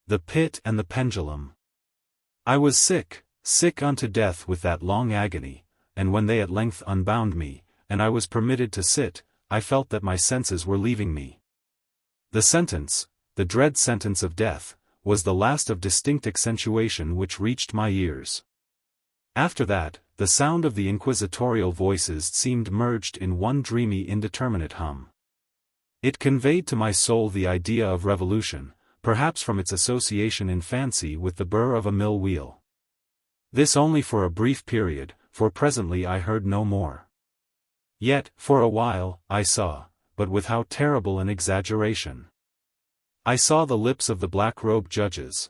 The Pit and the Pendulum. I was sick, sick unto death with that long agony, and when they at length unbound me, and I was permitted to sit, I felt that my senses were leaving me. The sentence, the dread sentence of death, was the last of distinct accentuation which reached my ears. After that, the sound of the inquisitorial voices seemed merged in one dreamy indeterminate hum. It conveyed to my soul the idea of revolution, perhaps from its association in fancy with the burr of a mill wheel. This only for a brief period, for presently I heard no more. Yet, for a while, I saw, but with how terrible an exaggeration. I saw the lips of the black-robed judges.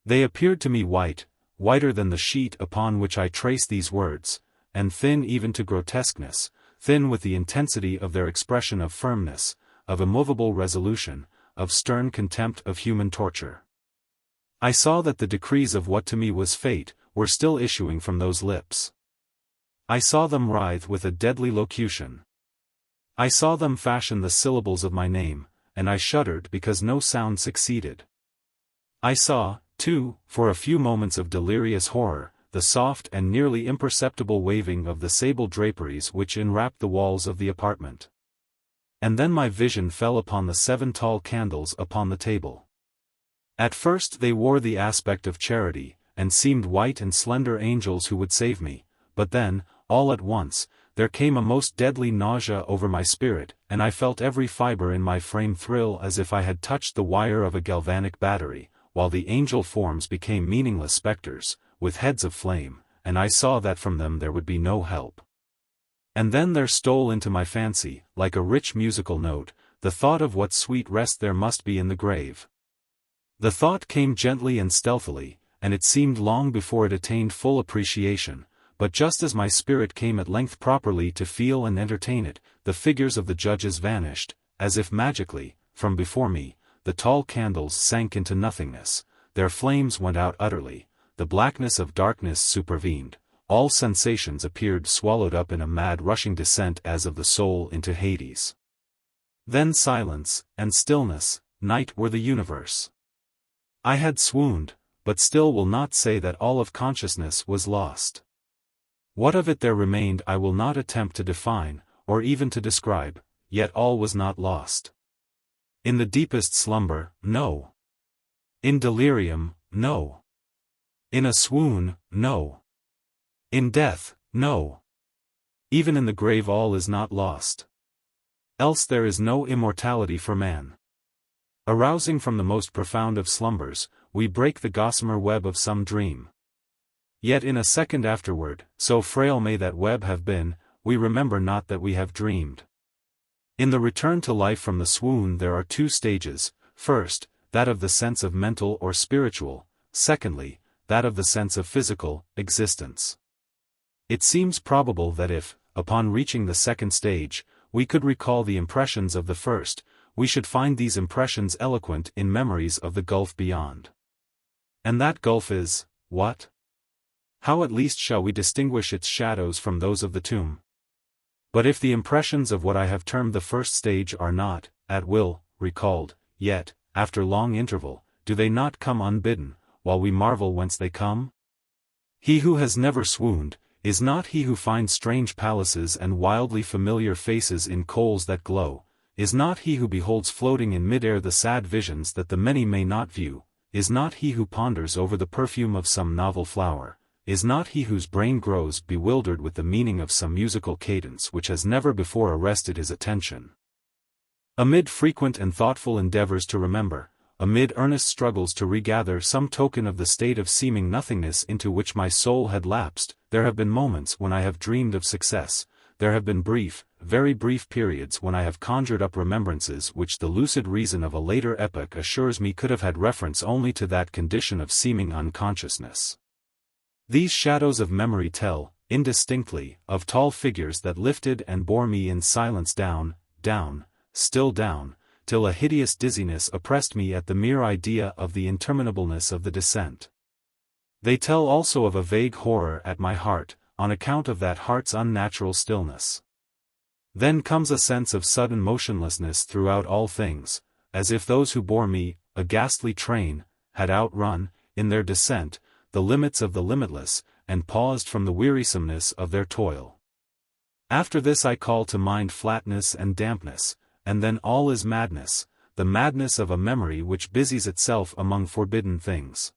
They appeared to me white, whiter than the sheet upon which I trace these words, and thin even to grotesqueness, thin with the intensity of their expression of firmness, of immovable resolution, of stern contempt of human torture. I saw that the decrees of what to me was fate, were still issuing from those lips. I saw them writhe with a deadly locution. I saw them fashion the syllables of my name, and I shuddered because no sound succeeded. I saw, too, for a few moments of delirious horror, the soft and nearly imperceptible waving of the sable draperies which enwrapped the walls of the apartment. And then my vision fell upon the 7 tall candles upon the table. At first they wore the aspect of charity, and seemed white and slender angels who would save me, but then, all at once, there came a most deadly nausea over my spirit, and I felt every fiber in my frame thrill as if I had touched the wire of a galvanic battery, while the angel forms became meaningless specters, with heads of flame, and I saw that from them there would be no help. And then there stole into my fancy, like a rich musical note, the thought of what sweet rest there must be in the grave. The thought came gently and stealthily, and it seemed long before it attained full appreciation, but just as my spirit came at length properly to feel and entertain it, the figures of the judges vanished, as if magically, from before me, the tall candles sank into nothingness, their flames went out utterly, the blackness of darkness supervened. All sensations appeared swallowed up in a mad rushing descent as of the soul into Hades. Then silence, and stillness, night were the universe. I had swooned, but still will not say that all of consciousness was lost. What of it there remained I will not attempt to define, or even to describe, yet all was not lost. In the deepest slumber, no. In delirium, no. In a swoon, no. In death, no. Even in the grave all is not lost. Else there is no immortality for man. Arousing from the most profound of slumbers, we break the gossamer web of some dream. Yet in a second afterward, so frail may that web have been, we remember not that we have dreamed. In the return to life from the swoon there are 2 stages, first, that of the sense of mental or spiritual, secondly, that of the sense of physical existence. It seems probable that if, upon reaching the second stage, we could recall the impressions of the first, we should find these impressions eloquent in memories of the gulf beyond. And that gulf is, what? How at least shall we distinguish its shadows from those of the tomb? But if the impressions of what I have termed the first stage are not, at will, recalled, yet, after long interval, do they not come unbidden, while we marvel whence they come? He who has never swooned, is not he who finds strange palaces and wildly familiar faces in coals that glow, is not he who beholds floating in mid-air the sad visions that the many may not view, is not he who ponders over the perfume of some novel flower, is not he whose brain grows bewildered with the meaning of some musical cadence which has never before arrested his attention. Amid frequent and thoughtful endeavors to remember, amid earnest struggles to regather some token of the state of seeming nothingness into which my soul had lapsed, there have been moments when I have dreamed of success, there have been brief, very brief periods when I have conjured up remembrances which the lucid reason of a later epoch assures me could have had reference only to that condition of seeming unconsciousness. These shadows of memory tell, indistinctly, of tall figures that lifted and bore me in silence down, down, still down, till a hideous dizziness oppressed me at the mere idea of the interminableness of the descent. They tell also of a vague horror at my heart, on account of that heart's unnatural stillness. Then comes a sense of sudden motionlessness throughout all things, as if those who bore me, a ghastly train, had outrun, in their descent, the limits of the limitless, and paused from the wearisomeness of their toil. After this I call to mind flatness and dampness, and then all is madness, the madness of a memory which busies itself among forbidden things.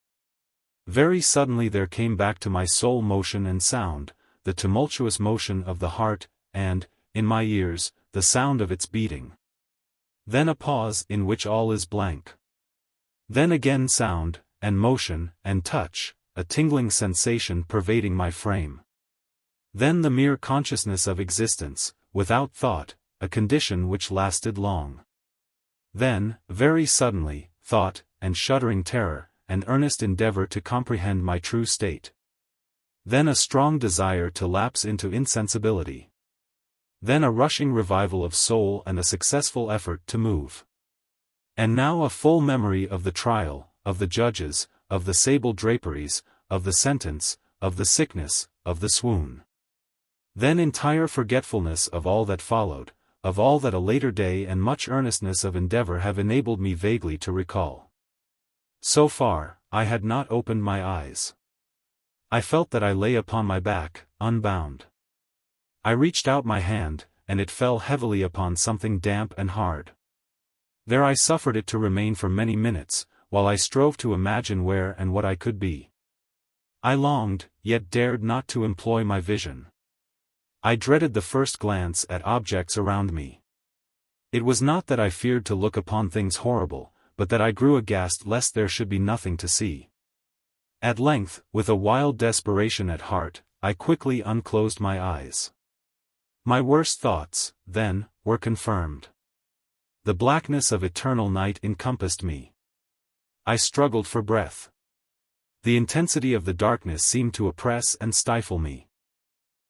Very suddenly there came back to my soul motion and sound, the tumultuous motion of the heart, and, in my ears, the sound of its beating. Then a pause in which all is blank. Then again sound, and motion, and touch, a tingling sensation pervading my frame. Then the mere consciousness of existence, without thought, a condition which lasted long. Then, very suddenly, thought, and shuddering terror, and earnest endeavor to comprehend my true state. Then a strong desire to lapse into insensibility. Then a rushing revival of soul and a successful effort to move. And now a full memory of the trial, of the judges, of the sable draperies, of the sentence, of the sickness, of the swoon. Then entire forgetfulness of all that followed, of all that a later day and much earnestness of endeavor have enabled me vaguely to recall. So far, I had not opened my eyes. I felt that I lay upon my back, unbound. I reached out my hand, and it fell heavily upon something damp and hard. There I suffered it to remain for many minutes, while I strove to imagine where and what I could be. I longed, yet dared not to employ my vision. I dreaded the first glance at objects around me. It was not that I feared to look upon things horrible, but that I grew aghast lest there should be nothing to see. At length, with a wild desperation at heart, I quickly unclosed my eyes. My worst thoughts, then, were confirmed. The blackness of eternal night encompassed me. I struggled for breath. The intensity of the darkness seemed to oppress and stifle me.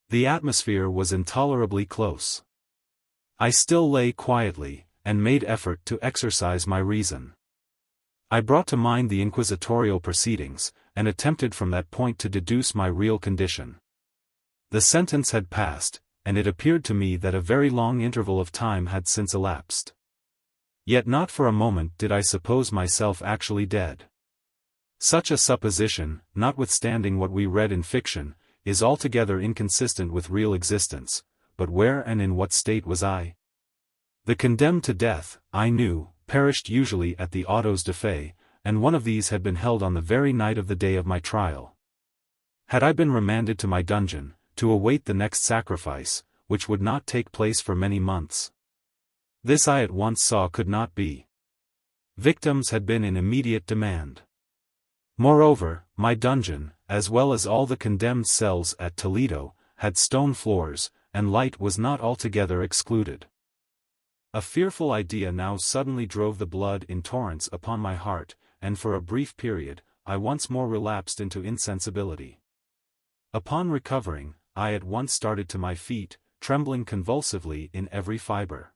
The atmosphere was intolerably close. I still lay quietly, and made effort to exercise my reason. I brought to mind the inquisitorial proceedings, and attempted from that point to deduce my real condition. The sentence had passed, and it appeared to me that a very long interval of time had since elapsed. Yet not for a moment did I suppose myself actually dead. Such a supposition, notwithstanding what we read in fiction, is altogether inconsistent with real existence, but where and in what state was I? The condemned to death, I knew, perished usually at the autos de fe, and one of these had been held on the very night of the day of my trial. Had I been remanded to my dungeon, to await the next sacrifice, which would not take place for many months? This I at once saw could not be. Victims had been in immediate demand. Moreover, my dungeon, as well as all the condemned cells at Toledo, had stone floors, and light was not altogether excluded. A fearful idea now suddenly drove the blood in torrents upon my heart, and for a brief period, I once more relapsed into insensibility. Upon recovering, I at once started to my feet, trembling convulsively in every fiber.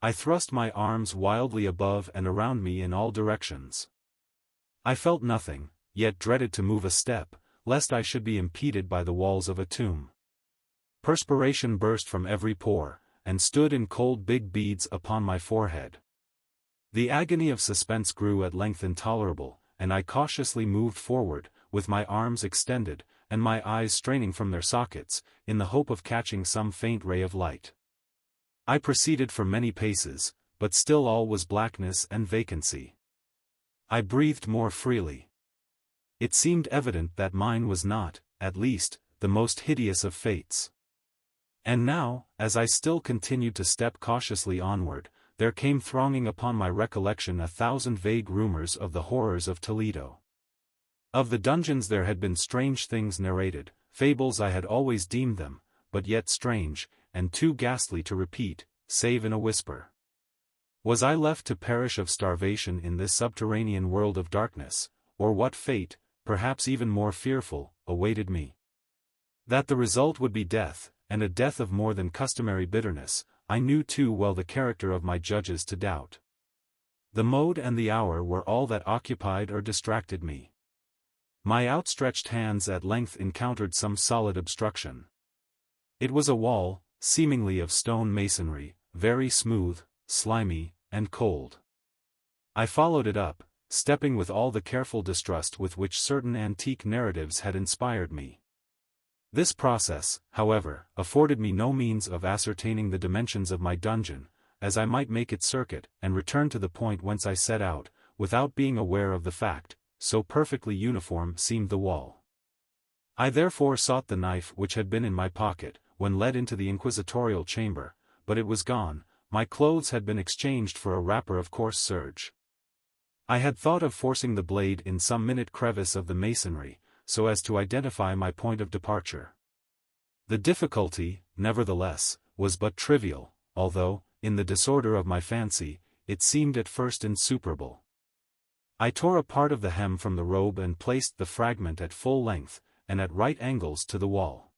I thrust my arms wildly above and around me in all directions. I felt nothing, yet dreaded to move a step, lest I should be impeded by the walls of a tomb. Perspiration burst from every pore, and stood in cold big beads upon my forehead. The agony of suspense grew at length intolerable, and I cautiously moved forward, with my arms extended, and my eyes straining from their sockets, in the hope of catching some faint ray of light. I proceeded for many paces, but still all was blackness and vacancy. I breathed more freely. It seemed evident that mine was not, at least, the most hideous of fates. And now, as I still continued to step cautiously onward, there came thronging upon my recollection 1,000 vague rumors of the horrors of Toledo. Of the dungeons there had been strange things narrated, fables I had always deemed them, but yet strange, and too ghastly to repeat, save in a whisper. Was I left to perish of starvation in this subterranean world of darkness, or what fate, perhaps even more fearful, awaited me? That the result would be death, and a death of more than customary bitterness, I knew too well the character of my judges to doubt. The mode and the hour were all that occupied or distracted me. My outstretched hands at length encountered some solid obstruction. It was a wall, seemingly of stone masonry, very smooth, slimy, and cold. I followed it up, stepping with all the careful distrust with which certain antique narratives had inspired me. This process, however, afforded me no means of ascertaining the dimensions of my dungeon, as I might make its circuit and return to the point whence I set out, without being aware of the fact, so perfectly uniform seemed the wall. I therefore sought the knife which had been in my pocket, when led into the inquisitorial chamber, but it was gone. My clothes had been exchanged for a wrapper of coarse serge. I had thought of forcing the blade in some minute crevice of the masonry, so as to identify my point of departure. The difficulty, nevertheless, was but trivial, although, in the disorder of my fancy, it seemed at first insuperable. I tore a part of the hem from the robe and placed the fragment at full length, and at right angles to the wall.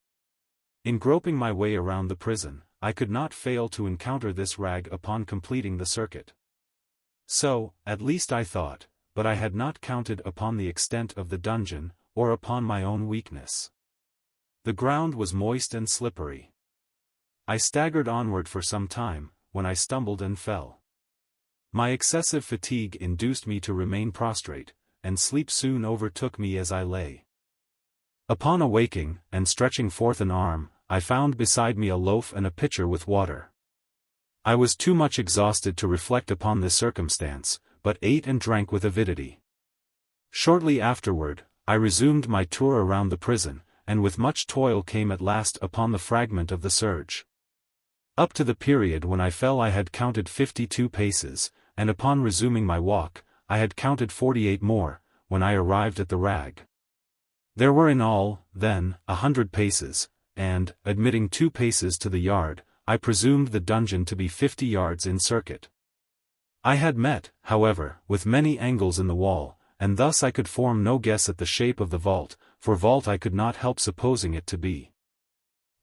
In groping my way around the prison, I could not fail to encounter this rag upon completing the circuit. So, at least I thought, but I had not counted upon the extent of the dungeon, or upon my own weakness. The ground was moist and slippery. I staggered onward for some time, when I stumbled and fell. My excessive fatigue induced me to remain prostrate, and sleep soon overtook me as I lay. Upon awaking, and stretching forth an arm, I found beside me a loaf and a pitcher with water. I was too much exhausted to reflect upon this circumstance, but ate and drank with avidity. Shortly afterward, I resumed my tour around the prison, and with much toil came at last upon the fragment of the serge. Up to the period when I fell I had counted 52 paces, and upon resuming my walk, I had counted 48 more, when I arrived at the rag. There were in all, then, 100 paces, and, admitting 2 paces to the yard, I presumed the dungeon to be 50 yards in circuit. I had met, however, with many angles in the wall, and thus I could form no guess at the shape of the vault, for vault I could not help supposing it to be.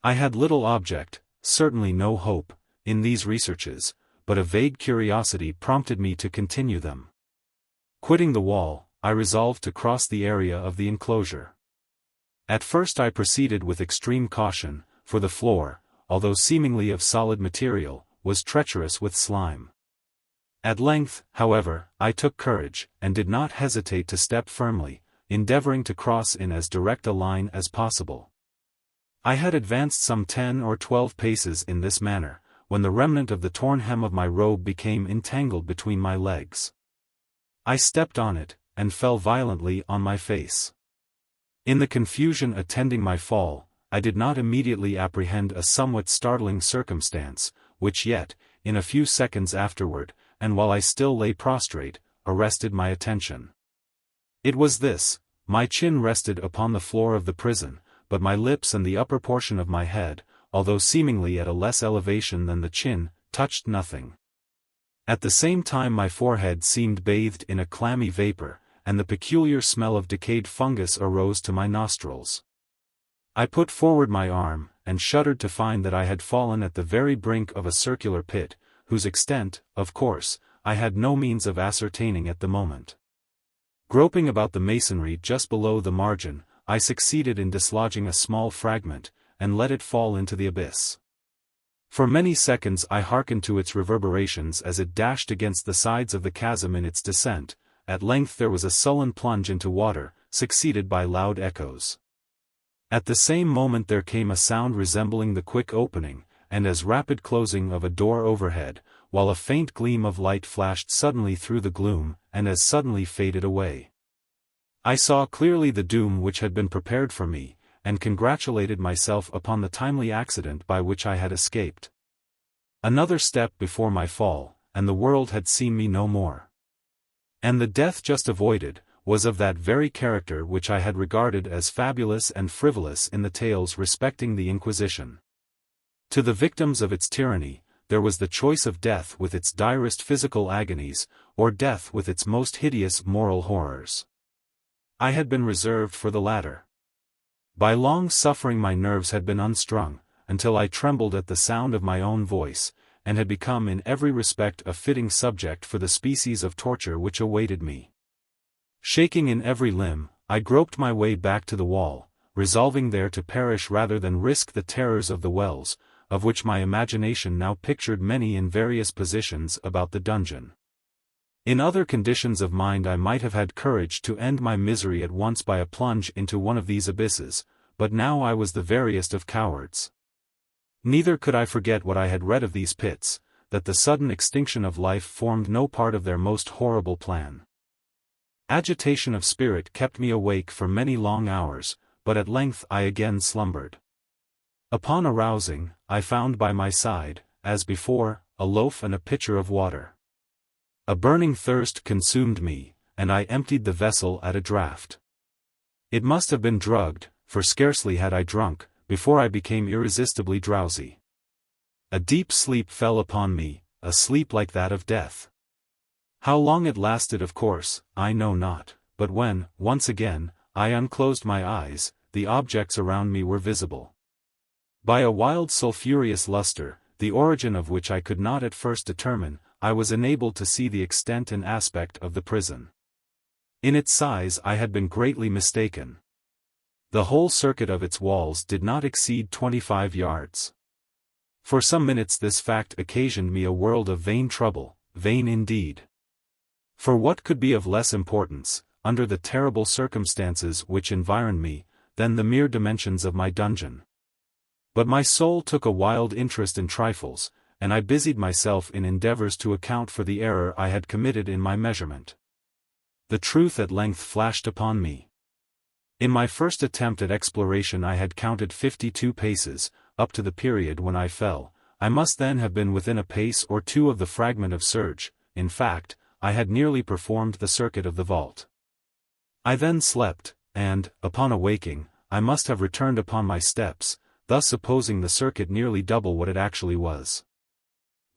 I had little object, certainly no hope, in these researches, but a vague curiosity prompted me to continue them. Quitting the wall, I resolved to cross the area of the enclosure. At first I proceeded with extreme caution, for the floor, although seemingly of solid material, was treacherous with slime. At length, however, I took courage, and did not hesitate to step firmly, endeavoring to cross in as direct a line as possible. I had advanced some 10 or 12 paces in this manner, when the remnant of the torn hem of my robe became entangled between my legs. I stepped on it, and fell violently on my face. In the confusion attending my fall, I did not immediately apprehend a somewhat startling circumstance, which yet, in a few seconds afterward, and while I still lay prostrate, arrested my attention. It was this: my chin rested upon the floor of the prison, but my lips and the upper portion of my head, although seemingly at a less elevation than the chin, touched nothing. At the same time my forehead seemed bathed in a clammy vapor, and the peculiar smell of decayed fungus arose to my nostrils. I put forward my arm, and shuddered to find that I had fallen at the very brink of a circular pit, whose extent, of course, I had no means of ascertaining at the moment. Groping about the masonry just below the margin, I succeeded in dislodging a small fragment, and let it fall into the abyss. For many seconds I hearkened to its reverberations as it dashed against the sides of the chasm in its descent. At length there was a sullen plunge into water, succeeded by loud echoes. At the same moment there came a sound resembling the quick opening, and as rapid closing of a door overhead, while a faint gleam of light flashed suddenly through the gloom, and as suddenly faded away. I saw clearly the doom which had been prepared for me, and congratulated myself upon the timely accident by which I had escaped. Another step before my fall, and the world had seen me no more. And the death just avoided, was of that very character which I had regarded as fabulous and frivolous in the tales respecting the Inquisition. To the victims of its tyranny, there was the choice of death with its direst physical agonies, or death with its most hideous moral horrors. I had been reserved for the latter. By long suffering my nerves had been unstrung, until I trembled at the sound of my own voice, and had become in every respect a fitting subject for the species of torture which awaited me. Shaking in every limb, I groped my way back to the wall, resolving there to perish rather than risk the terrors of the wells, of which my imagination now pictured many in various positions about the dungeon. In other conditions of mind I might have had courage to end my misery at once by a plunge into one of these abysses, but now I was the veriest of cowards. Neither could I forget what I had read of these pits, that the sudden extinction of life formed no part of their most horrible plan. Agitation of spirit kept me awake for many long hours, but at length I again slumbered. Upon arousing, I found by my side, as before, a loaf and a pitcher of water. A burning thirst consumed me, and I emptied the vessel at a draught. It must have been drugged, for scarcely had I drunk, before I became irresistibly drowsy. A deep sleep fell upon me, a sleep like that of death. How long it lasted, of course, I know not, but when, once again, I unclosed my eyes, the objects around me were visible. By a wild sulphureous luster, the origin of which I could not at first determine, I was enabled to see the extent and aspect of the prison. In its size I had been greatly mistaken. The whole circuit of its walls did not exceed 25 yards. For some minutes this fact occasioned me a world of vain trouble, vain indeed. For what could be of less importance, under the terrible circumstances which environed me, than the mere dimensions of my dungeon? But my soul took a wild interest in trifles, and I busied myself in endeavors to account for the error I had committed in my measurement. The truth at length flashed upon me. In my first attempt at exploration I had counted 52 paces, up to the period when I fell. I must then have been within a pace or two of the fragment of serge. In fact, I had nearly performed the circuit of the vault. I then slept, and, upon awaking, I must have returned upon my steps, thus supposing the circuit nearly double what it actually was.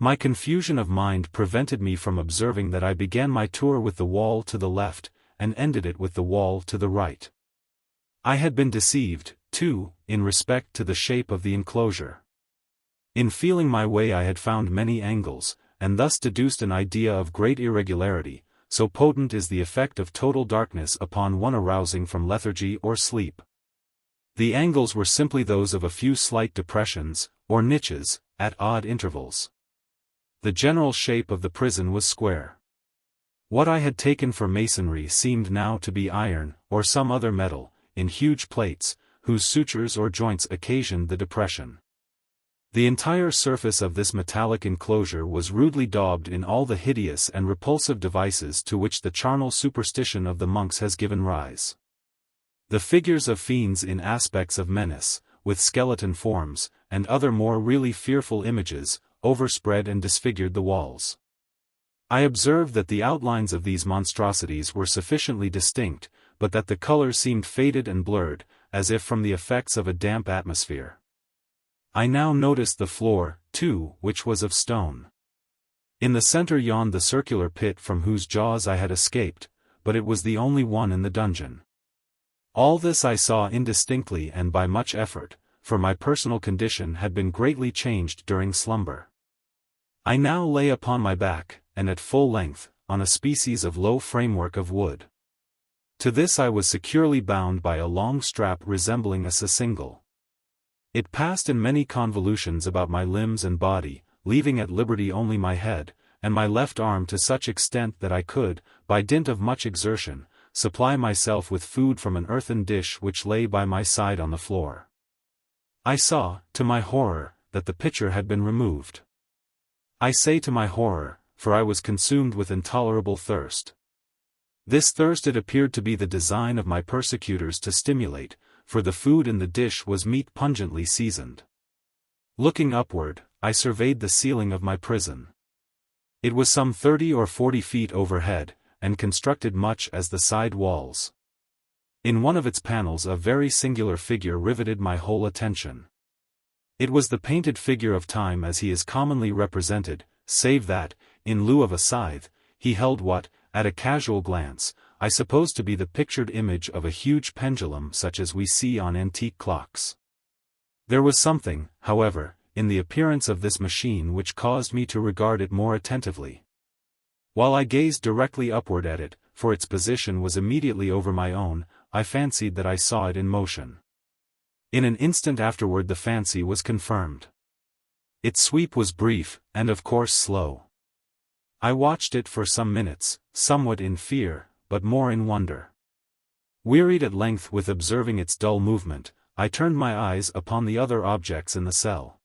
My confusion of mind prevented me from observing that I began my tour with the wall to the left, and ended it with the wall to the right. I had been deceived, too, in respect to the shape of the enclosure. In feeling my way I had found many angles, and thus deduced an idea of great irregularity, so potent is the effect of total darkness upon one arousing from lethargy or sleep. The angles were simply those of a few slight depressions, or niches, at odd intervals. The general shape of the prison was square. What I had taken for masonry seemed now to be iron, or some other metal, in huge plates, whose sutures or joints occasioned the depression. The entire surface of this metallic enclosure was rudely daubed in all the hideous and repulsive devices to which the charnel superstition of the monks has given rise. The figures of fiends in aspects of menace, with skeleton forms, and other more really fearful images, overspread and disfigured the walls. I observed that the outlines of these monstrosities were sufficiently distinct, but that the color seemed faded and blurred, as if from the effects of a damp atmosphere. I now noticed the floor, too, which was of stone. In the center yawned the circular pit from whose jaws I had escaped, but it was the only one in the dungeon. All this I saw indistinctly and by much effort, for my personal condition had been greatly changed during slumber. I now lay upon my back, and at full length, on a species of low framework of wood. To this I was securely bound by a long strap resembling a sissingle. It passed in many convolutions about my limbs and body, leaving at liberty only my head, and my left arm to such extent that I could, by dint of much exertion, supply myself with food from an earthen dish which lay by my side on the floor. I saw, to my horror, that the pitcher had been removed. I say to my horror, for I was consumed with intolerable thirst. This thirst it appeared to be the design of my persecutors to stimulate, for the food in the dish was meat pungently seasoned. Looking upward, I surveyed the ceiling of my prison. It was some 30 or 40 feet overhead, and constructed much as the side walls. In one of its panels a very singular figure riveted my whole attention. It was the painted figure of Time as he is commonly represented, save that, in lieu of a scythe, he held what, at a casual glance, I suppose to be the pictured image of a huge pendulum such as we see on antique clocks. There was something, however, in the appearance of this machine which caused me to regard it more attentively. While I gazed directly upward at it, for its position was immediately over my own, I fancied that I saw it in motion. In an instant afterward the fancy was confirmed. Its sweep was brief, and of course slow. I watched it for some minutes, somewhat in fear, but more in wonder. Wearied at length with observing its dull movement, I turned my eyes upon the other objects in the cell.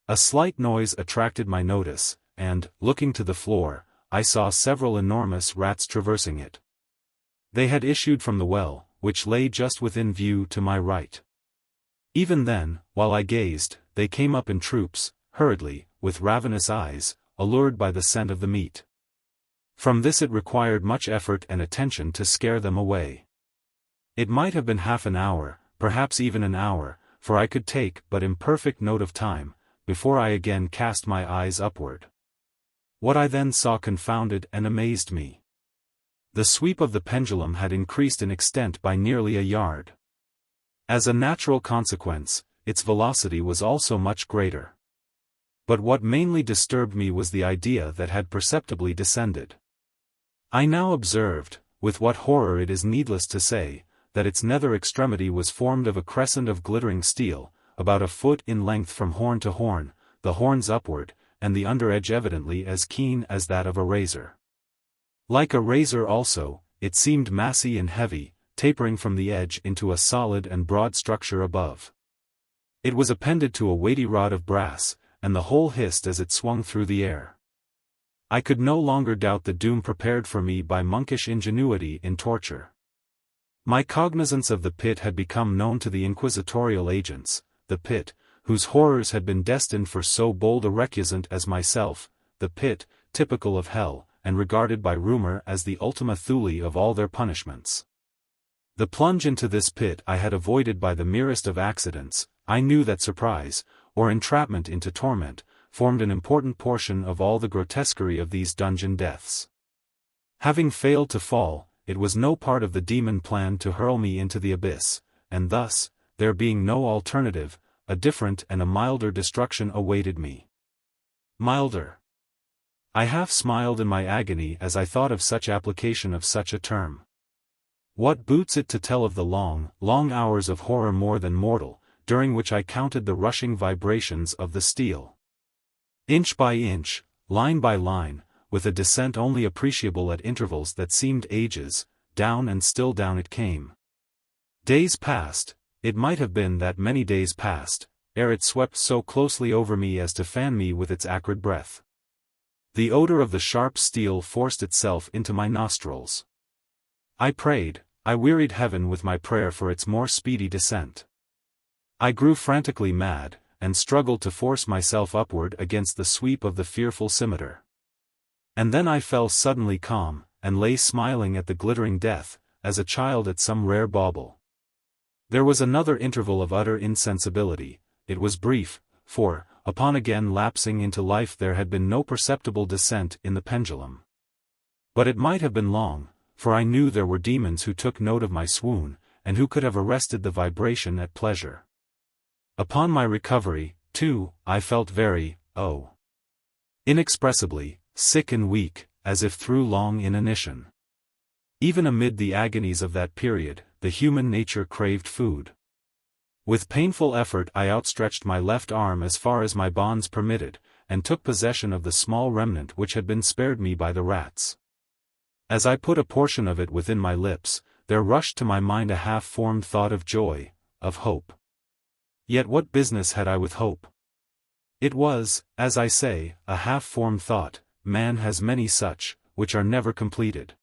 A slight noise attracted my notice, and, looking to the floor, I saw several enormous rats traversing it. They had issued from the well, which lay just within view to my right. Even then, while I gazed, they came up in troops, hurriedly, with ravenous eyes, allured by the scent of the meat. From this it required much effort and attention to scare them away. It might have been half an hour, perhaps even an hour, for I could take but imperfect note of time, before I again cast my eyes upward. What I then saw confounded and amazed me. The sweep of the pendulum had increased in extent by nearly a yard. As a natural consequence, its velocity was also much greater. But what mainly disturbed me was the idea that had perceptibly descended. I now observed, with what horror it is needless to say, that its nether extremity was formed of a crescent of glittering steel, about a foot in length from horn to horn, the horns upward, and the under edge evidently as keen as that of a razor. Like a razor also, it seemed massy and heavy, tapering from the edge into a solid and broad structure above. It was appended to a weighty rod of brass, and the whole hissed as it swung through the air. I could no longer doubt the doom prepared for me by monkish ingenuity in torture. My cognizance of the pit had become known to the inquisitorial agents, the pit, whose horrors had been destined for so bold a recusant as myself, the pit, typical of hell, and regarded by rumor as the ultima thule of all their punishments. The plunge into this pit I had avoided by the merest of accidents. I knew that surprise, or entrapment into torment, formed an important portion of all the grotesquerie of these dungeon deaths. Having failed to fall, it was no part of the demon plan to hurl me into the abyss, and thus, there being no alternative, a different and a milder destruction awaited me. Milder. I half smiled in my agony as I thought of such application of such a term. What boots it to tell of the long, long hours of horror more than mortal, during which I counted the rushing vibrations of the steel. Inch by inch, line by line, with a descent only appreciable at intervals that seemed ages, down and still down it came. Days passed, it might have been that many days passed, ere it swept so closely over me as to fan me with its acrid breath. The odor of the sharp steel forced itself into my nostrils. I prayed, I wearied heaven with my prayer for its more speedy descent. I grew frantically mad, and struggled to force myself upward against the sweep of the fearful scimitar. And then I fell suddenly calm, and lay smiling at the glittering death, as a child at some rare bauble. There was another interval of utter insensibility. It was brief, for, upon again lapsing into life there had been no perceptible descent in the pendulum. But it might have been long, for I knew there were demons who took note of my swoon, and who could have arrested the vibration at pleasure. Upon my recovery, too, I felt very, inexpressibly, sick and weak, as if through long inanition. Even amid the agonies of that period, the human nature craved food. With painful effort I outstretched my left arm as far as my bonds permitted, and took possession of the small remnant which had been spared me by the rats. As I put a portion of it within my lips, there rushed to my mind a half-formed thought of joy, of hope. Yet what business had I with hope? It was, as I say, a half-formed thought. Man has many such, which are never completed.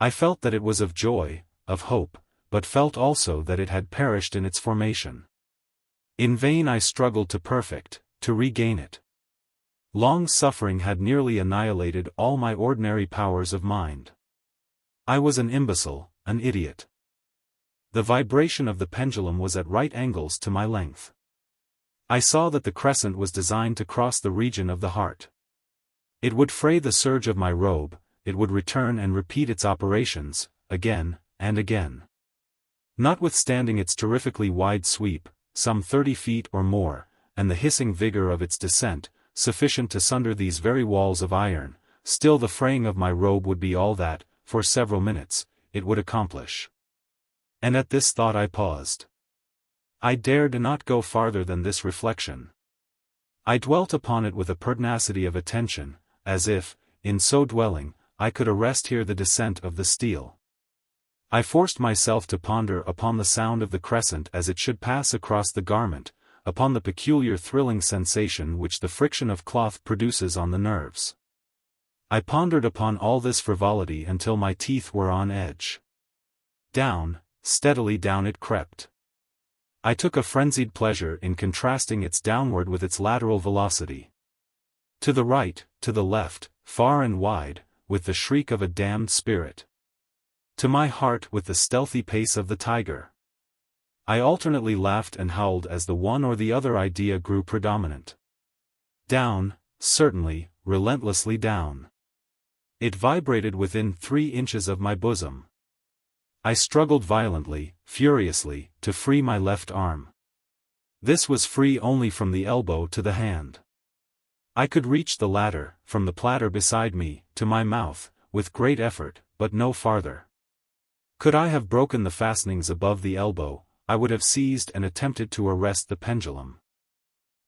I felt that it was of joy, of hope, but felt also that it had perished in its formation. In vain I struggled to regain it. Long suffering had nearly annihilated all my ordinary powers of mind. I was an imbecile, an idiot. The vibration of the pendulum was at right angles to my length. I saw that the crescent was designed to cross the region of the heart. It would fray the serge of my robe, it would return and repeat its operations, again, and again. Notwithstanding its terrifically wide sweep, some 30 feet or more, and the hissing vigor of its descent, sufficient to sunder these very walls of iron, still the fraying of my robe would be all that, for several minutes, it would accomplish. And at this thought I paused. I dared not go farther than this reflection. I dwelt upon it with a pertinacity of attention, as if, in so dwelling, I could arrest here the descent of the steel. I forced myself to ponder upon the sound of the crescent as it should pass across the garment, upon the peculiar thrilling sensation which the friction of cloth produces on the nerves. I pondered upon all this frivolity until my teeth were on edge. Down, steadily down it crept. I took a frenzied pleasure in contrasting its downward with its lateral velocity. To the right, to the left, far and wide, with the shriek of a damned spirit. To my heart with the stealthy pace of the tiger. I alternately laughed and howled as the one or the other idea grew predominant. Down, certainly, relentlessly down. It vibrated within 3 inches of my bosom. I struggled violently, furiously, to free my left arm. This was free only from the elbow to the hand. I could reach the latter, from the platter beside me, to my mouth, with great effort, but no farther. Could I have broken the fastenings above the elbow, I would have seized and attempted to arrest the pendulum.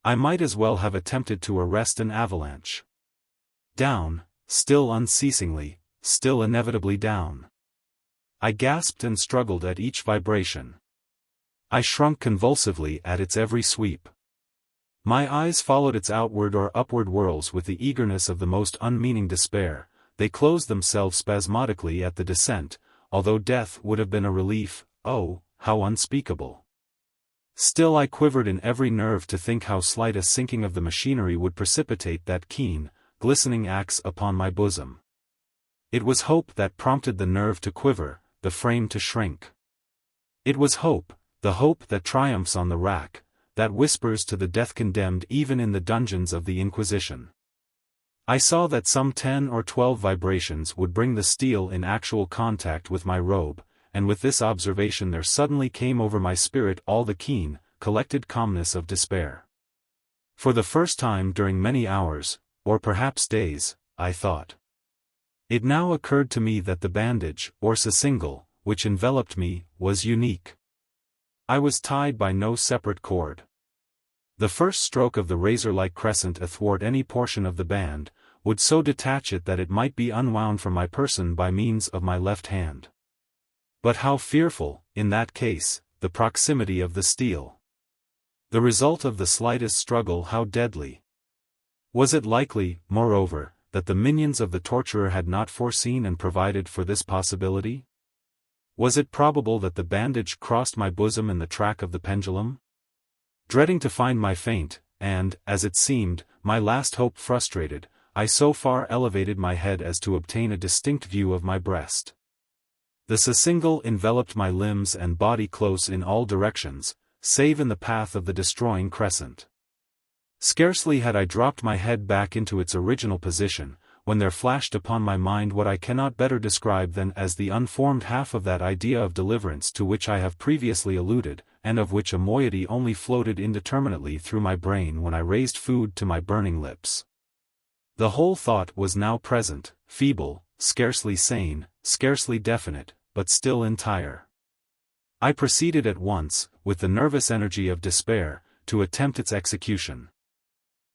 I might as well have attempted to arrest an avalanche. Down, still unceasingly, still inevitably down. I gasped and struggled at each vibration. I shrunk convulsively at its every sweep. My eyes followed its outward or upward whirls with the eagerness of the most unmeaning despair. They closed themselves spasmodically at the descent, although death would have been a relief, oh, how unspeakable. Still I quivered in every nerve to think how slight a sinking of the machinery would precipitate that keen, glistening axe upon my bosom. It was hope that prompted the nerve to quiver, the frame to shrink. It was hope, the hope that triumphs on the rack, that whispers to the death-condemned even in the dungeons of the Inquisition. I saw that some 10 or 12 vibrations would bring the steel in actual contact with my robe, and with this observation there suddenly came over my spirit all the keen, collected calmness of despair. For the first time during many hours, or perhaps days, I thought. It now occurred to me that the bandage, or sacingle, which enveloped me, was unique. I was tied by no separate cord. The first stroke of the razor-like crescent athwart any portion of the band, would so detach it that it might be unwound from my person by means of my left hand. But how fearful, in that case, the proximity of the steel. The result of the slightest struggle how deadly. Was it likely, moreover, that the minions of the torturer had not foreseen and provided for this possibility? Was it probable that the bandage crossed my bosom in the track of the pendulum? Dreading to find my faint, and, as it seemed, my last hope frustrated, I so far elevated my head as to obtain a distinct view of my breast. The sacingle enveloped my limbs and body close in all directions, save in the path of the destroying crescent. Scarcely had I dropped my head back into its original position, when there flashed upon my mind what I cannot better describe than as the unformed half of that idea of deliverance to which I have previously alluded, and of which a moiety only floated indeterminately through my brain when I raised food to my burning lips. The whole thought was now present, feeble, scarcely sane, scarcely definite, but still entire. I proceeded at once, with the nervous energy of despair, to attempt its execution.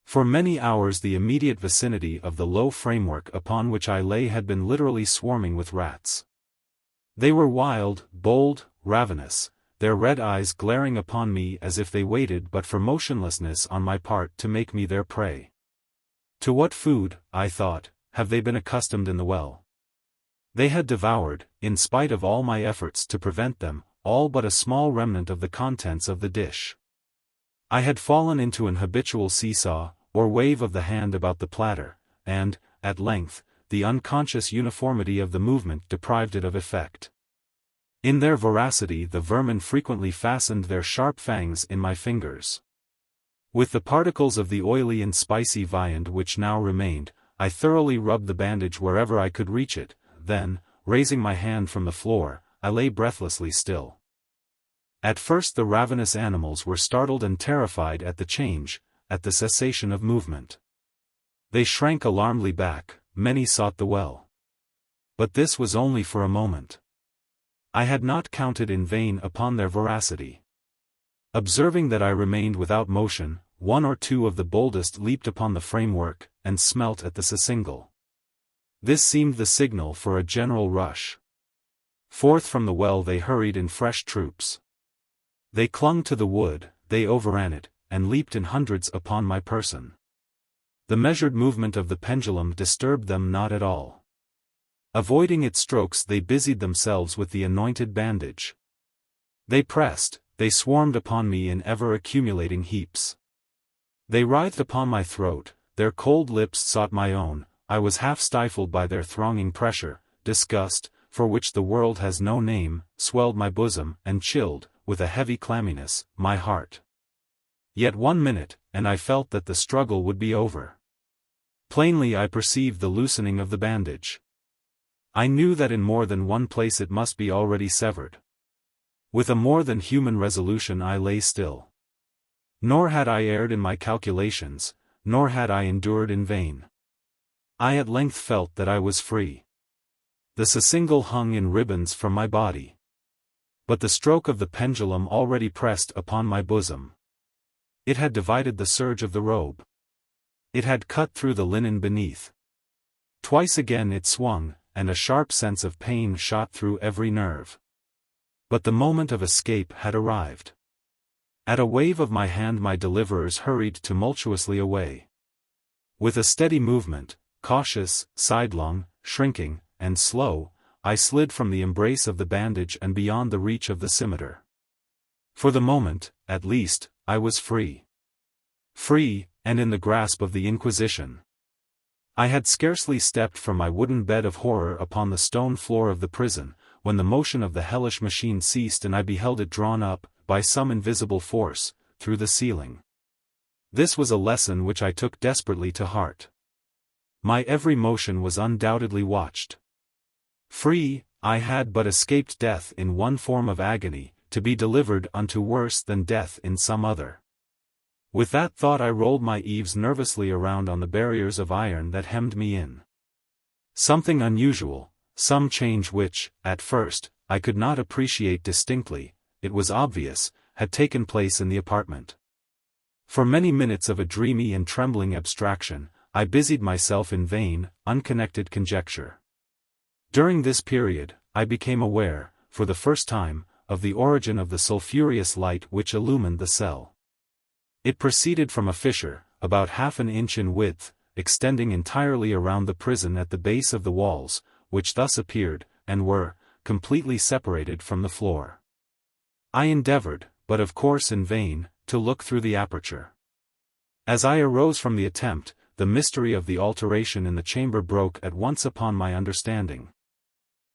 For many hours the immediate vicinity of the low framework upon which I lay had been literally swarming with rats. They were wild, bold, ravenous, their red eyes glaring upon me as if they waited but for motionlessness on my part to make me their prey. To what food, I thought, have they been accustomed in the well? They had devoured, in spite of all my efforts to prevent them, all but a small remnant of the contents of the dish. I had fallen into an habitual seesaw, or wave of the hand about the platter, and, at length, the unconscious uniformity of the movement deprived it of effect. In their voracity the vermin frequently fastened their sharp fangs in my fingers. With the particles of the oily and spicy viand which now remained, I thoroughly rubbed the bandage wherever I could reach it, then, raising my hand from the floor, I lay breathlessly still. At first the ravenous animals were startled and terrified at the change, at the cessation of movement. They shrank alarmedly back, many sought the well. But this was only for a moment. I had not counted in vain upon their voracity. Observing that I remained without motion, 1 or 2 of the boldest leaped upon the framework, and smelt at the sacingle. This seemed the signal for a general rush. Forth from the well they hurried in fresh troops. They clung to the wood, they overran it, and leaped in hundreds upon my person. The measured movement of the pendulum disturbed them not at all. Avoiding its strokes, they busied themselves with the anointed bandage. They pressed, they swarmed upon me in ever-accumulating heaps. They writhed upon my throat, their cold lips sought my own. I was half stifled by their thronging pressure. Disgust, for which the world has no name, swelled my bosom, and chilled, with a heavy clamminess, my heart. Yet 1 minute, and I felt that the struggle would be over. Plainly I perceived the loosening of the bandage. I knew that in more than one place it must be already severed. With a more than human resolution I lay still. Nor had I erred in my calculations, nor had I endured in vain. I at length felt that I was free. The surcingle hung in ribbons from my body. But the stroke of the pendulum already pressed upon my bosom. It had divided the serge of the robe. It had cut through the linen beneath. Twice again it swung, and a sharp sense of pain shot through every nerve. But the moment of escape had arrived. At a wave of my hand my deliverers hurried tumultuously away. With a steady movement, cautious, sidelong, shrinking, and slow, I slid from the embrace of the bandage and beyond the reach of the scimitar. For the moment, at least, I was free. Free, and in the grasp of the Inquisition. I had scarcely stepped from my wooden bed of horror upon the stone floor of the prison, when the motion of the hellish machine ceased and I beheld it drawn up, by some invisible force, through the ceiling. This was a lesson which I took desperately to heart. My every motion was undoubtedly watched. Free, I had but escaped death in one form of agony, to be delivered unto worse than death in some other. With that thought I rolled my eaves nervously around on the barriers of iron that hemmed me in. Something unusual, some change which, at first, I could not appreciate distinctly, it was obvious, had taken place in the apartment. For many minutes of a dreamy and trembling abstraction, I busied myself in vain, unconnected conjecture. During this period, I became aware, for the first time, of the origin of the sulphureous light which illumined the cell. It proceeded from a fissure, about half an inch in width, extending entirely around the prison at the base of the walls, which thus appeared, and were, completely separated from the floor. I endeavored, but of course in vain, to look through the aperture. As I arose from the attempt, the mystery of the alteration in the chamber broke at once upon my understanding.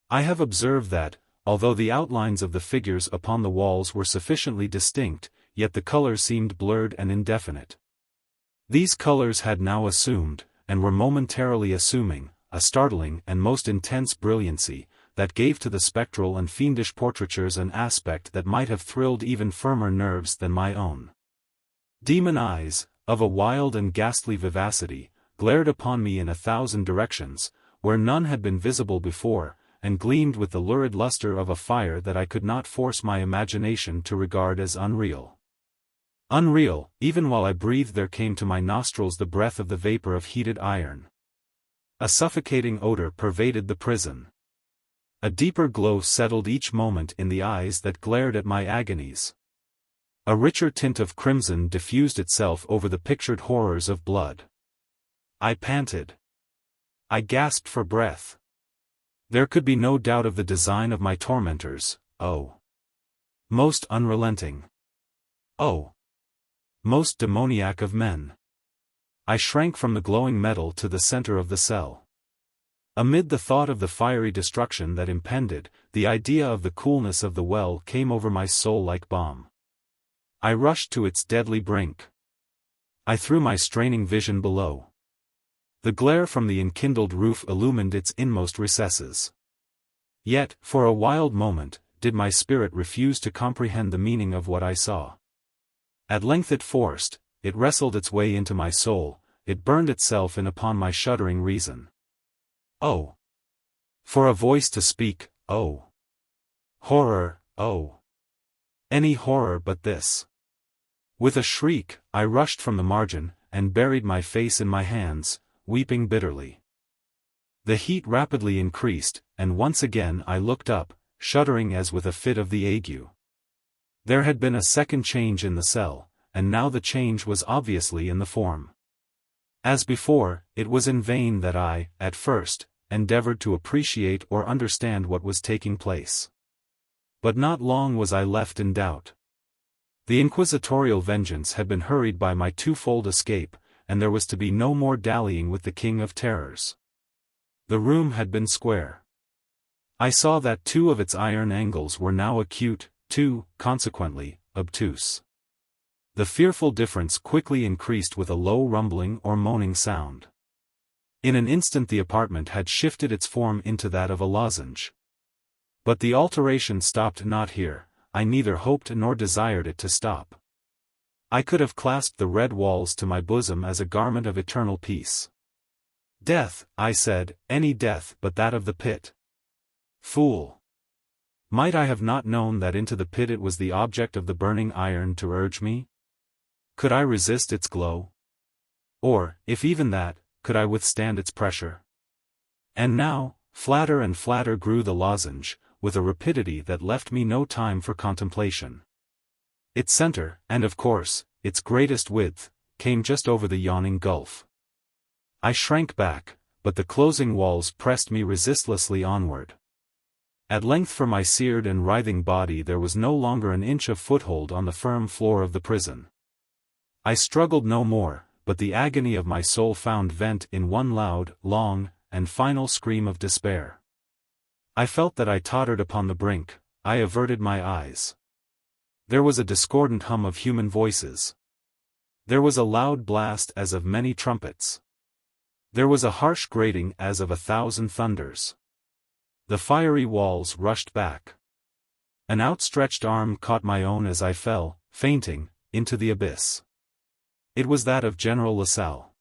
I have observed that, although the outlines of the figures upon the walls were sufficiently distinct, yet the colors seemed blurred and indefinite. These colors had now assumed, and were momentarily assuming, a startling and most intense brilliancy, that gave to the spectral and fiendish portraitures an aspect that might have thrilled even firmer nerves than my own. Demon eyes, of a wild and ghastly vivacity, glared upon me in 1,000 directions, where none had been visible before, and gleamed with the lurid luster of a fire that I could not force my imagination to regard as unreal. Unreal, even while I breathed there came to my nostrils the breath of the vapor of heated iron. A suffocating odor pervaded the prison. A deeper glow settled each moment in the eyes that glared at my agonies. A richer tint of crimson diffused itself over the pictured horrors of blood. I panted. I gasped for breath. There could be no doubt of the design of my tormentors, oh! Most unrelenting. Oh! Most demoniac of men. I shrank from the glowing metal to the center of the cell. Amid the thought of the fiery destruction that impended, the idea of the coolness of the well came over my soul like balm. I rushed to its deadly brink. I threw my straining vision below. The glare from the enkindled roof illumined its inmost recesses. Yet, for a wild moment, did my spirit refuse to comprehend the meaning of what I saw. At length it wrestled its way into my soul, it burned itself in upon my shuddering reason. Oh! For a voice to speak, oh! Horror, oh! Any horror but this. With a shriek, I rushed from the margin, and buried my face in my hands, weeping bitterly. The heat rapidly increased, and once again I looked up, shuddering as with a fit of the ague. There had been a second change in the cell, and now the change was obviously in the form. As before, it was in vain that I, at first, endeavored to appreciate or understand what was taking place. But not long was I left in doubt. The inquisitorial vengeance had been hurried by my twofold escape, and there was to be no more dallying with the King of Terrors. The room had been square. I saw that two of its iron angles were now acute, two, consequently, obtuse. The fearful difference quickly increased with a low rumbling or moaning sound. In an instant the apartment had shifted its form into that of a lozenge. But the alteration stopped not here. I neither hoped nor desired it to stop. I could have clasped the red walls to my bosom as a garment of eternal peace. Death, I said, any death but that of the pit. Fool! Might I have not known that into the pit it was the object of the burning iron to urge me? Could I resist its glow? Or, if even that, could I withstand its pressure? And now, flatter and flatter grew the lozenge, with a rapidity that left me no time for contemplation. Its center, and of course, its greatest width, came just over the yawning gulf. I shrank back, but the closing walls pressed me resistlessly onward. At length for my seared and writhing body there was no longer an inch of foothold on the firm floor of the prison. I struggled no more, but the agony of my soul found vent in one loud, long, and final scream of despair. I felt that I tottered upon the brink. I averted my eyes. There was a discordant hum of human voices. There was a loud blast as of many trumpets. There was a harsh grating as of 1,000 thunders. The fiery walls rushed back. An outstretched arm caught my own as I fell, fainting, into the abyss. It was that of General Lasalle.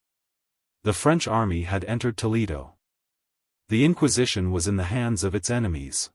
The French army had entered Toledo. The Inquisition was in the hands of its enemies.